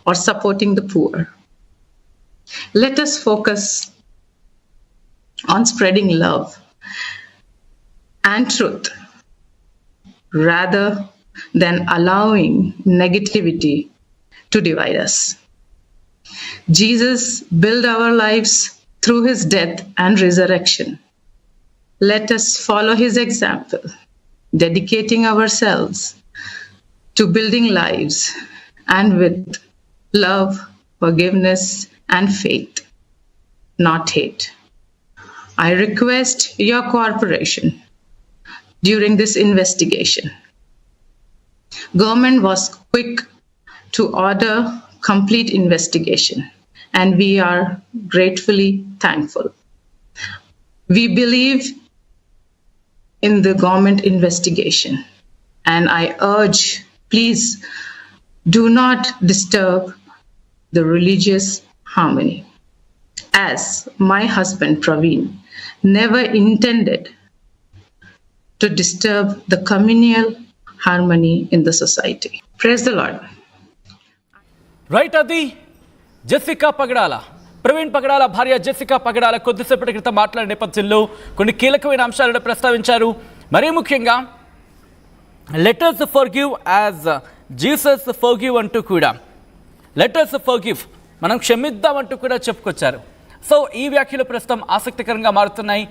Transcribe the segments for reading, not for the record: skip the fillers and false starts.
or supporting the poor. Let us focus on spreading love and truth rather than allowing negativity to divide us. Jesus built our lives through his death and resurrection. Let us follow his example, dedicating ourselves to building lives and with love, forgiveness, and faith, not hate. I request your cooperation during this investigation. Government was quick to order complete investigation, and we are gratefully thankful. We believe in the government investigation, and I urge, please do not disturb the religious harmony, as my husband Praveen never intended to disturb the communal harmony in the society. Praise the Lord. Right, అది Jessica పగడాల, ప్రవీణ్ పగడాల భార్య Jessica పగడాల కొద్దిసేపటి క్రితం మాట్లాడిన నేపథ్యంలో కొన్ని కీలకమైన అంశాలను ప్రస్తావించారు. మరీ ముఖ్యంగా let us forgive as Jesus forgive అంటూ కూడా, లెట్ us forgive, మనం క్షమిద్దామంటూ కూడా చెప్పుకొచ్చారు. సో ఈ వ్యాఖ్యలు ప్రస్తుతం ఆసక్తికరంగా మారుతున్నాయి.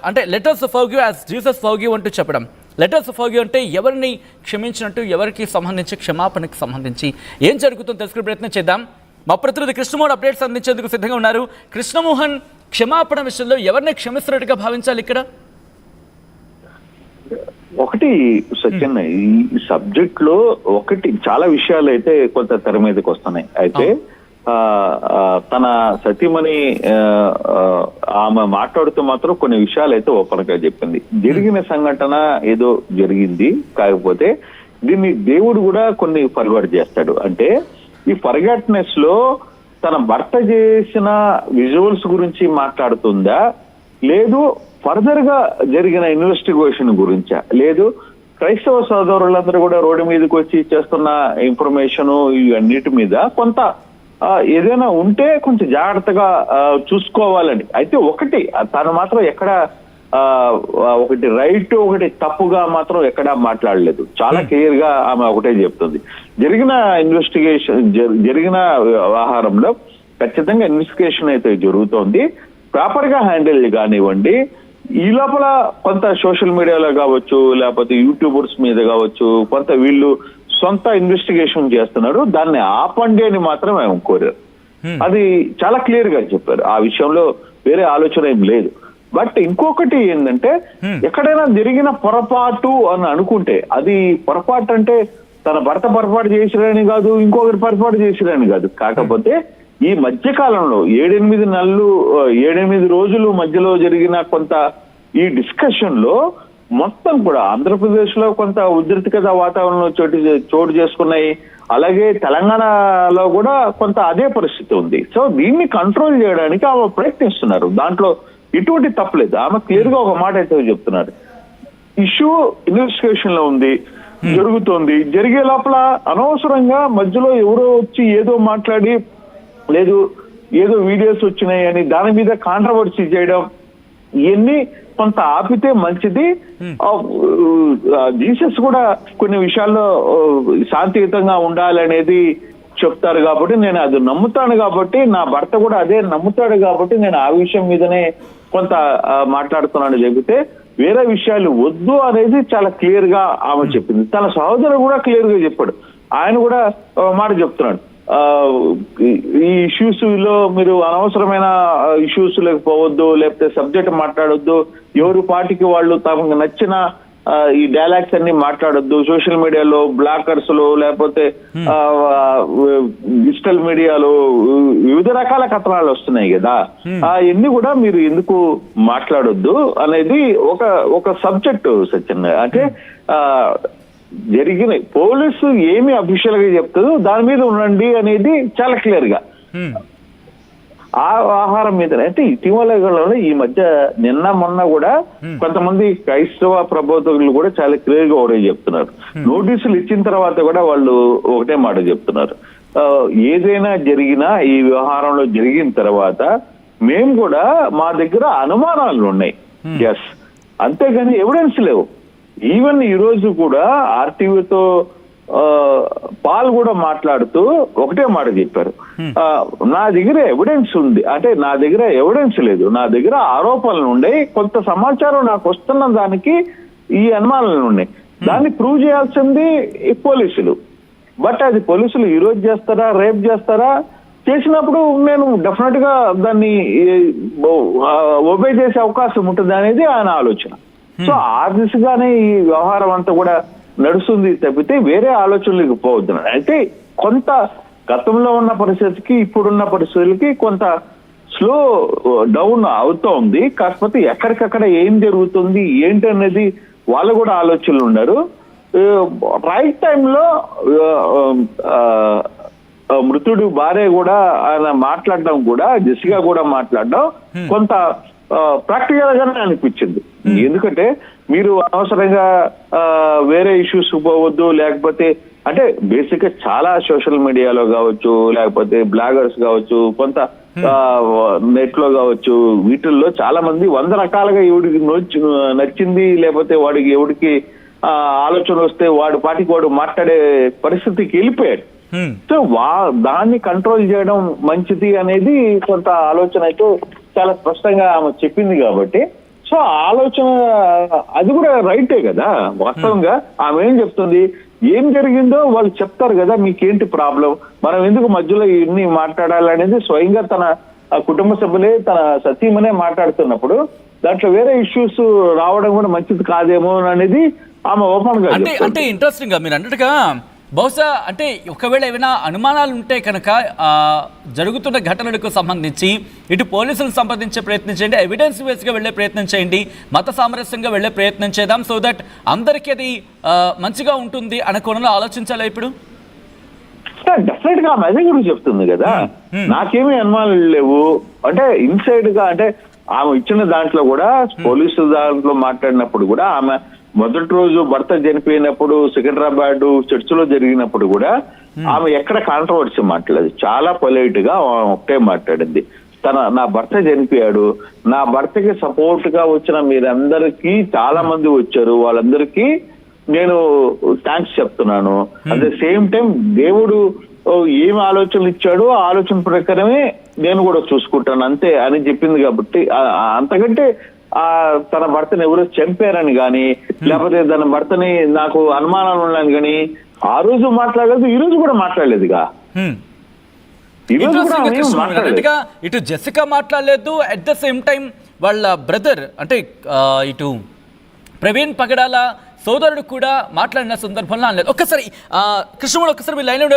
అంటే let us forgive as Jesus forgive అంటూ చెప్పడం, లెట్ us forgive అంటే ఎవరిని క్షమించినట్టు, ఎవరికి సంబంధించి క్షమాపణకి సంబంధించి ఏం జరుగుతుందో తెలుసుకునే ప్రయత్నం చేద్దాం. మా ప్రతినిధి కృష్ణమోహన్ అప్డేట్స్ అందించేందుకు సిద్ధంగా ఉన్నారు. కృష్ణమోహన్, క్షమాపణ విషయంలో ఎవరిని క్షమిస్తున్నట్టుగా భావించాలి ఇక్కడ? ఒకటి సత్యన్న, ఈ సబ్జెక్ట్ లో ఒకటి చాలా విషయాలు అయితే కొంత తెర మీదకి వస్తున్నాయి. అయితే తన సతీమణి ఆమె మాట్లాడుతూ మాత్రం కొన్ని విషయాలు అయితే ఓపెన్ గా చెప్పింది. జరిగిన సంఘటన ఏదో జరిగింది, కాకపోతే దీన్ని దేవుడు కూడా కొన్ని ఫర్వర్డ్ చేస్తాడు. అంటే ఈ ఫర్గాట్నెస్ లో తన భర్త చేసిన విజువల్స్ గురించి మాట్లాడుతుందా, లేదు ఫర్దర్ గా జరిగిన ఇన్వెస్టిగేషన్ గురించా, లేదు క్రైస్తవ సోదరులందరూ కూడా రోడ్డు మీదకి వచ్చి చేస్తున్న ఇన్ఫర్మేషన్ ఇవన్నిటి మీద కొంత ఏదైనా ఉంటే కొంచెం జాగ్రత్తగా చూసుకోవాలని. అయితే ఒకటి తను మాత్రం ఎక్కడ ఒకటి రైట్ ఒకటి తప్పుగా మాత్రం ఎక్కడా మాట్లాడలేదు. చాలా క్లియర్ గా ఆమె ఒకటే చెప్తుంది, జరిగిన ఇన్వెస్టిగేషన్ జరిగిన వ్యవహారంలో ఖచ్చితంగా ఇన్వెస్టిగేషన్ అయితే జరుగుతోంది, ప్రాపర్ గా హ్యాండిల్ కానివ్వండి. ఈ లోపల కొంత సోషల్ మీడియాలో కావచ్చు, లేకపోతే యూట్యూబర్స్ మీద కావచ్చు, కొంత వీళ్ళు సొంత ఇన్వెస్టిగేషన్ చేస్తున్నారు, దాన్ని ఆపండి అని మాత్రం మేము కోరారు. అది చాలా క్లియర్ గా చెప్పారు. ఆ విషయంలో వేరే ఆలోచన ఏం లేదు. బట్ ఇంకొకటి ఏంటంటే, ఎక్కడైనా జరిగిన పొరపాటు అని అనుకుంటే, అది పొరపాటు అంటే తన భర్త పొరపాటు చేసిరని కాదు, ఇంకొకటి పొరపాటు చేసిరని కాదు. కాకపోతే ఈ మధ్య కాలంలో 7-8 రోజులు మధ్యలో జరిగిన కొంత ఈ డిస్కషన్ లో మొత్తం కూడా ఆంధ్రప్రదేశ్ లో కొంత ఉద్రిక్తత వాతావరణంలో చోటు చేసుకున్నాయి. అలాగే తెలంగాణలో కూడా కొంత అదే పరిస్థితి ఉంది. సో దీన్ని కంట్రోల్ చేయడానికి ఆమె ప్రయత్నిస్తున్నారు, దాంట్లో ఎటువంటి తప్పలేదు. ఆమె క్లియర్ గా ఒక మాట అయితే చెప్తున్నారు, ఇష్యూ ఇన్వెస్టిగేషన్ లో ఉంది, జరుగుతోంది, జరిగే లోపల అనవసరంగా మధ్యలో ఎవరో వచ్చి ఏదో మాట్లాడి, లేదు ఏదో వీడియోస్ వచ్చినాయి అని దాని మీద కాంట్రవర్సీ చేయడం, ఇవన్నీ కొంత ఆపితే మంచిది. జీసస్ కూడా కొన్ని విషయాల్లో శాంతియుతంగా ఉండాలనేది చెప్తారు కాబట్టి నేను అది నమ్ముతాను, కాబట్టి నా భర్త కూడా అదే నమ్ముతాడు, కాబట్టి నేను ఆ విషయం మీదనే కొంత మాట్లాడుతున్నాను చెబితే వేరే విషయాలు వద్దు అనేది చాలా క్లియర్ గా ఆమె చెప్పింది. తన సహోదరుడు కూడా క్లియర్ గా చెప్పాడు. ఆయన కూడా మాట చెప్తున్నాడు, ఈ ఇష్యూస్ లో మీరు అనవసరమైన ఇష్యూస్ లేకపోవద్దు, లేకపోతే సబ్జెక్ట్ మాట్లాడొద్దు, ఎవరి పార్టీకి వాళ్ళు తమకు నచ్చిన ఈ డైలాగ్స్ అన్ని మాట్లాడొద్దు, సోషల్ మీడియాలో బ్లాకర్స్ లో లేకపోతే డిజిటల్ మీడియాలో వివిధ రకాల కథనాలు వస్తున్నాయి కదా, అవన్నీ కూడా మీరు ఎందుకు మాట్లాడొద్దు అనేది ఒక సబ్జెక్టు సత్యంగా. అంటే జరిగిన పోలీసు ఏమి అఫీషియల్ గా చెప్తుందో దాని మీద ఉండండి అనేది చాలా క్లియర్ గా. ఆ ఆహారం మీద అంటే ఇటీవల ఈ మధ్య నిన్న మొన్న కూడా కొంతమంది క్రైస్తవ ప్రబోధకులు కూడా చాలా క్లియర్ గా ఒకటే చెప్తున్నారు. నోటీసులు ఇచ్చిన తర్వాత కూడా వాళ్ళు ఒకటే మాట చెప్తున్నారు, ఏదైనా జరిగినా ఈ వ్యవహారంలో జరిగిన తర్వాత మేము కూడా మా దగ్గర అనుమానాలు ఉన్నాయి, ఎస్, అంతేగాని ఎవిడెన్స్ లేవు. ఈవెన్ ఈ రోజు కూడా ఆర్టీవీతో పాల్ కూడా మాట్లాడుతూ ఒకటే మాట చెప్పారు, నా దగ్గర ఎవిడెన్స్ ఉంది, అంటే నా దగ్గర ఎవిడెన్స్ లేదు, నా దగ్గర ఆరోపణలు ఉన్నాయి, కొంత సమాచారం నాకు వస్తున్న దానికి ఈ అనుమానాలు ఉన్నాయి, దాన్ని ప్రూవ్ చేయాల్సింది పోలీసులు. బట్ అది పోలీసులు ఈ రోజు చేస్తారా, రేపు చేస్తారా, చేసినప్పుడు నేను డెఫినెట్ గా దాన్ని ఒబే చేసే అవకాశం ఉంటుంది అనేది ఆయన ఆలోచన. సో ఆ దిశగానే ఈ వ్యవహారం అంతా కూడా నడుస్తుంది తప్పితే వేరే ఆలోచనలకు పోవద్దు. అయితే కొంత గతంలో ఉన్న పరిస్థితికి ఇప్పుడున్న పరిస్థితులకి కొంత స్లో డౌన్ అవుతా ఉంది. కాకపోతే ఎక్కడికక్కడ ఏం జరుగుతుంది ఏంటి అనేది వాళ్ళు కూడా ఆలోచనలు ఉన్నారు. రైట్ టైంలో మృతుడి భార్య కూడా ఆయన మాట్లాడడం కూడా, జెసికా కూడా మాట్లాడడం కొంత ప్రాక్టికల్ గానే అనిపించింది. ఎందుకంటే మీరు అనవసరంగా వేరే ఇష్యూస్ పోవద్దు, లేకపోతే అంటే బేసిక్ గా చాలా సోషల్ మీడియాలో కావచ్చు, లేకపోతే బ్లాగర్స్ కావచ్చు, కొంత నెట్ లో కావచ్చు, వీటిల్లో చాలా మంది 100 రకాలుగా ఎవడికి నచ్చింది, లేకపోతే వాడికి ఎవడికి ఆలోచన వస్తే వాడు పాటికి వాడు మాట్లాడే పరిస్థితికి వెళ్ళిపోయాడు. సో దాన్ని కంట్రోల్ చేయడం మంచిది అనేది కొంత ఆలోచన అయితే చాలా స్పష్టంగా ఆమె చెప్పింది కాబట్టి, సో ఆలోచన అది కూడా రైటే కదా. వాస్తవంగా ఆమె ఏం చెప్తుంది, ఏం జరిగిందో వాళ్ళు చెప్తారు కదా, మీకేంటి ప్రాబ్లం, మనం ఎందుకు మధ్యలో ఇన్ని మాట్లాడాలనేది స్వయంగా తన కుటుంబ సభ్యులే, తన సతీమనే మాట్లాడుతున్నప్పుడు దాంట్లో వేరే ఇష్యూస్ రావడం కూడా మంచిది కాదేమో అనేది ఆమె ఓపెన్ గా. అంటే ఇంట్రెస్టింగ్ గా మీరు అన్నట్టుగా బహుశా అంటే ఒకవేళ ఏమైనా అనుమానాలు ఉంటే కనుక జరుగుతున్న ఘటనలకు సంబంధించి ఇటు పోలీసులను సంప్రదించే ప్రయత్నం చేయండి, ఎవిడెన్స్ బేస్గా వెళ్ళే ప్రయత్నం చేయండి, మత సామరస్యంగా వెళ్ళే ప్రయత్నం చేద్దాం, సో దట్ అందరికీ అది మంచిగా ఉంటుంది అనే కోణంలో ఆలోచించాలి. ఇప్పుడు డెఫినెట్ గా అదే గురించి చెప్తుంది కదా, నాకేమీ అనుమానాలు లేవు అంటే ఇన్సైడ్ గా. అంటే ఆమె ఇచ్చిన దాంట్లో కూడా పోలీసుల దాంట్లో మాట్లాడినప్పుడు కూడా ఆమె మొదటి రోజు భర్త చనిపోయినప్పుడు సికింద్రాబాద్ చర్చిలో జరిగినప్పుడు కూడా ఆమె ఎక్కడ కాంట్రవర్సీ మాట్లాడలేదు, చాలా పొలైట్ గా ఒకటే మాట్లాడింది, నా భర్త చనిపోయాడు, నా భర్తకి సపోర్ట్ గా వచ్చిన మీరందరికీ చాలా మంది వచ్చారు, వాళ్ళందరికీ నేను థ్యాంక్స్ చెప్తున్నాను. అట్ ద సేమ్ టైం దేవుడు ఏం ఆలోచనలు ఇచ్చాడో ఆ ఆలోచన ప్రకారమే నేను కూడా చూసుకుంటాను అంతే అని చెప్పింది. కాబట్టి అంతకంటే తన భర్తని ఎవరో చంపారని గాని, లేకపోతే తన భర్తని నాకు అనుమానాలు ఉన్నాయని గాని ఆ రోజు మాట్లాడలేదు, ఈ రోజు కూడా మాట్లాడలేదుగా. ఇటు జెసికా మాట్లాడలేదు, అట్ ద సేమ్ టైం వాళ్ళ బ్రదర్ అంటే ఇటు ప్రవీణ్ పగడాల సోదరుడు కూడా మాట్లాడిన సందర్భంలో అనలేదు. ఒక్కసారి కృష్ణమూర్తి ఒక్కసారి మీ లైన్